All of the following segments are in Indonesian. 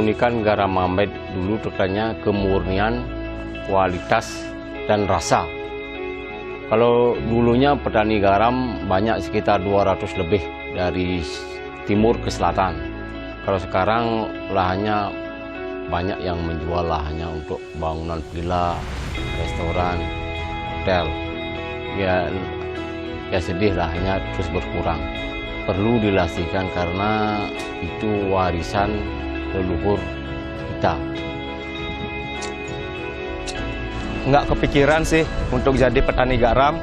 keunikan garam Amet dulu terkadang kemurnian, kualitas, dan rasa. Kalau dulunya petani garam banyak sekitar 200 lebih dari timur ke selatan. Kalau sekarang lahannya banyak yang menjual lahannya untuk bangunan villa, restoran, hotel. Ya sedih lahannya terus berkurang. Perlu dilestarikan karena itu warisan leluhur kita. Nggak kepikiran sih untuk jadi petani garam,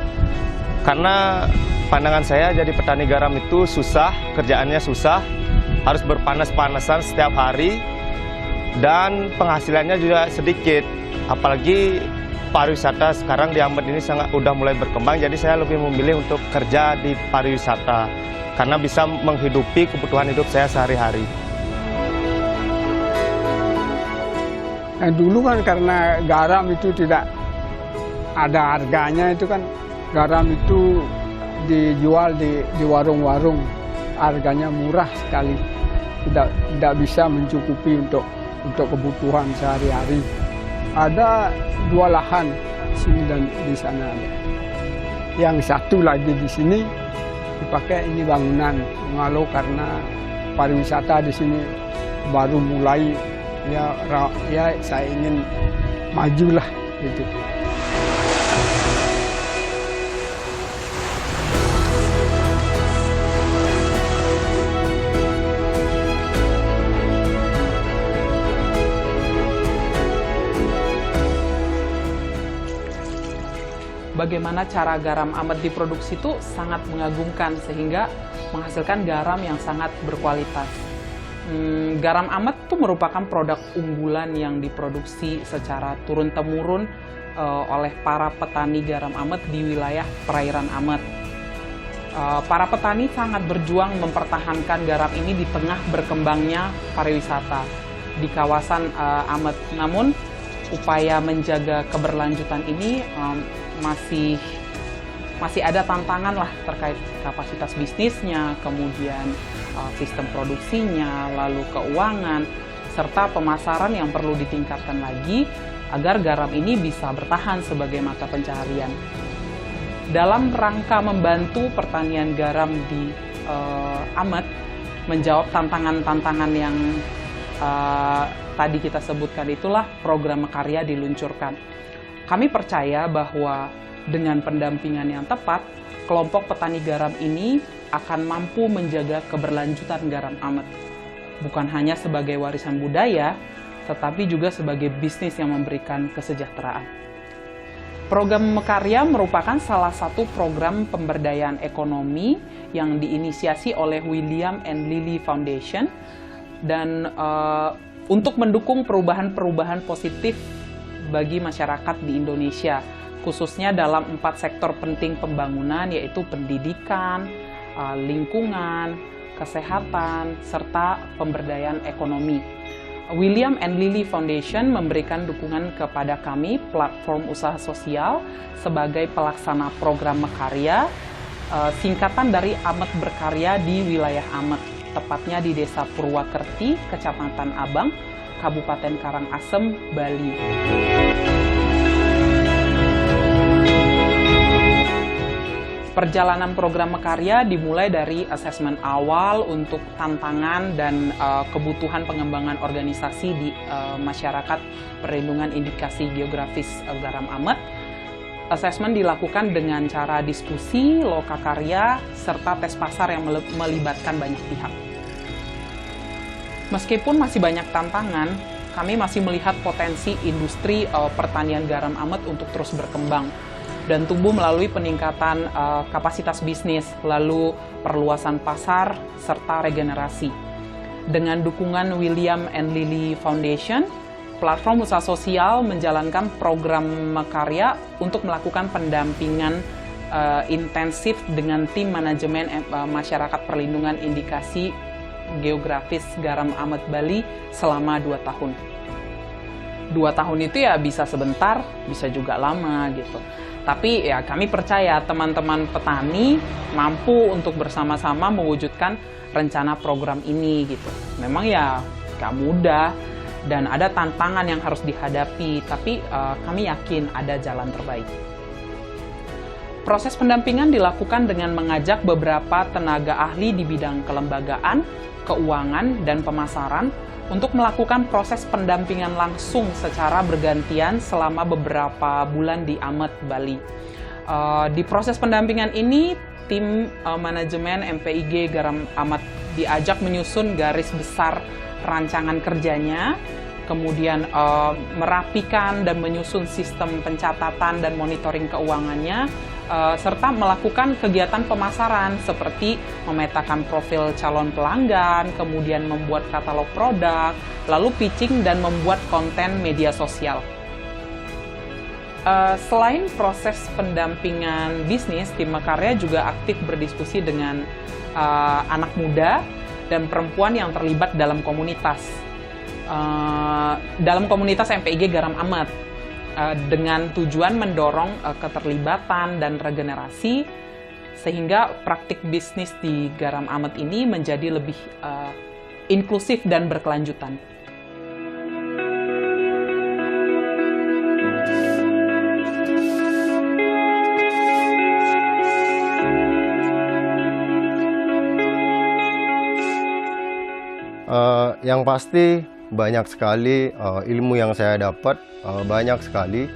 karena pandangan saya jadi petani garam itu susah, kerjaannya susah, harus berpanas-panasan setiap hari, dan penghasilannya juga sedikit. Apalagi pariwisata sekarang di Amet ini udah mulai berkembang, jadi saya lebih memilih untuk kerja di pariwisata karena bisa menghidupi kebutuhan hidup saya sehari-hari. Nah, dulu kan karena garam itu tidak ada harganya, itu kan garam itu dijual di warung-warung, harganya murah sekali, tidak bisa mencukupi untuk kebutuhan sehari-hari. Ada 2 lahan di sini dan di sana ada. Yang satu lagi di sini dipakai ini bangunan mengalau karena pariwisata di sini baru mulai. Ya saya ingin majulah gitu. Bagaimana cara garam Amet diproduksi itu sangat mengagumkan sehingga menghasilkan garam yang sangat berkualitas. Garam Amet itu merupakan produk unggulan yang diproduksi secara turun-temurun oleh para petani garam Amet di wilayah perairan Amet. Para petani sangat berjuang mempertahankan garam ini di tengah berkembangnya pariwisata di kawasan Amet. Namun upaya menjaga keberlanjutan ini masih ada tantangan lah terkait kapasitas bisnisnya, kemudian sistem produksinya, lalu keuangan, serta pemasaran yang perlu ditingkatkan lagi agar garam ini bisa bertahan sebagai mata pencaharian. Dalam rangka membantu pertanian garam di Amet menjawab tantangan-tantangan yang tadi kita sebutkan, itulah program Mekarya diluncurkan. Kami percaya bahwa dengan pendampingan yang tepat, kelompok petani garam ini akan mampu menjaga keberlanjutan garam Amet. Bukan hanya sebagai warisan budaya, tetapi juga sebagai bisnis yang memberikan kesejahteraan. Program Mekarya merupakan salah satu program pemberdayaan ekonomi yang diinisiasi oleh William and Lily Foundation dan untuk mendukung perubahan-perubahan positif bagi masyarakat di Indonesia, khususnya dalam 4 sektor penting pembangunan, yaitu pendidikan, lingkungan, kesehatan, serta pemberdayaan ekonomi. William and Lily Foundation memberikan dukungan kepada kami, platform usaha sosial, sebagai pelaksana program Mekarya, singkatan dari Amet Berkarya di wilayah Amet, tepatnya di Desa Purwakerti, Kecamatan Abang, Kabupaten Karangasem, Bali. Perjalanan program Mekarya dimulai dari asesmen awal untuk tantangan dan kebutuhan pengembangan organisasi di masyarakat perlindungan indikasi geografis garam Amet. Asesmen dilakukan dengan cara diskusi, lokakarya, serta tes pasar yang melibatkan banyak pihak. Meskipun masih banyak tantangan, kami masih melihat potensi industri pertanian garam Amet untuk terus berkembang dan tumbuh melalui peningkatan kapasitas bisnis, lalu perluasan pasar, serta regenerasi. Dengan dukungan William and Lily Foundation, platform usaha sosial menjalankan program Mekarya untuk melakukan pendampingan intensif dengan tim manajemen masyarakat perlindungan indikasi geografis garam Amet Bali selama 2 tahun. 2 tahun itu ya bisa sebentar, bisa juga lama gitu. Tapi ya kami percaya teman-teman petani mampu untuk bersama-sama mewujudkan rencana program ini gitu. Memang ya gak mudah dan ada tantangan yang harus dihadapi, tapi kami yakin ada jalan terbaik. Proses pendampingan dilakukan dengan mengajak beberapa tenaga ahli di bidang kelembagaan, keuangan, dan pemasaran untuk melakukan proses pendampingan langsung secara bergantian selama beberapa bulan di Amet, Bali. Di proses pendampingan ini, tim manajemen MPIG Garam Amet diajak menyusun garis besar rancangan kerjanya, kemudian merapikan dan menyusun sistem pencatatan dan monitoring keuangannya, serta melakukan kegiatan pemasaran seperti memetakan profil calon pelanggan, kemudian membuat katalog produk, lalu pitching dan membuat konten media sosial. Selain proses pendampingan bisnis, tim Mekarya juga aktif berdiskusi dengan anak muda dan perempuan yang terlibat dalam komunitas MPIG Garam Amet dengan tujuan mendorong keterlibatan dan regenerasi sehingga praktik bisnis di Garam Amet ini menjadi lebih inklusif dan berkelanjutan. Yang pasti banyak sekali ilmu yang saya dapat, banyak sekali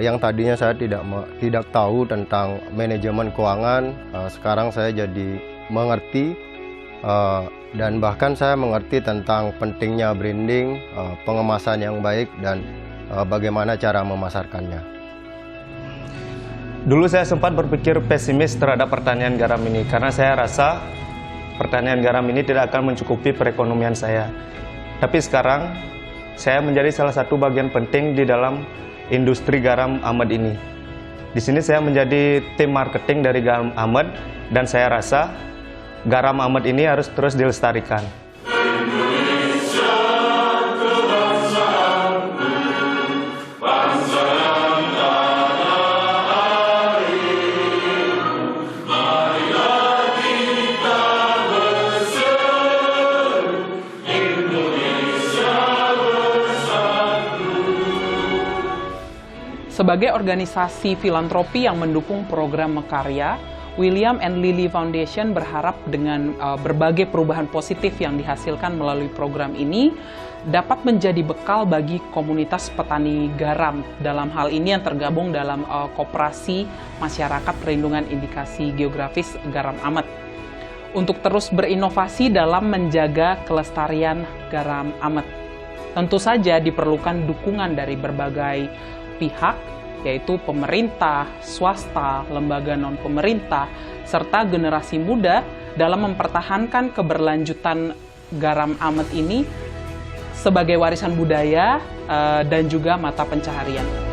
yang tadinya saya tidak tahu tentang manajemen keuangan. Sekarang saya jadi mengerti dan bahkan saya mengerti tentang pentingnya branding, pengemasan yang baik dan bagaimana cara memasarkannya. Dulu saya sempat berpikir pesimis terhadap pertanian garam ini karena saya rasa pertanian garam ini tidak akan mencukupi perekonomian saya. Tapi sekarang, saya menjadi salah satu bagian penting di dalam industri garam Amet ini. Di sini saya menjadi tim marketing dari Garam Amet, dan saya rasa garam Amet ini harus terus dilestarikan. Sebagai organisasi filantropi yang mendukung program Mekarya, William and Lily Foundation berharap dengan berbagai perubahan positif yang dihasilkan melalui program ini dapat menjadi bekal bagi komunitas petani garam, dalam hal ini yang tergabung dalam Koperasi Masyarakat Perlindungan Indikasi Geografis Garam Amet, untuk terus berinovasi dalam menjaga kelestarian garam Amet. Tentu saja diperlukan dukungan dari berbagai pihak, yaitu pemerintah, swasta, lembaga non-pemerintah, serta generasi muda dalam mempertahankan keberlanjutan garam Amet ini sebagai warisan budaya dan juga mata pencaharian.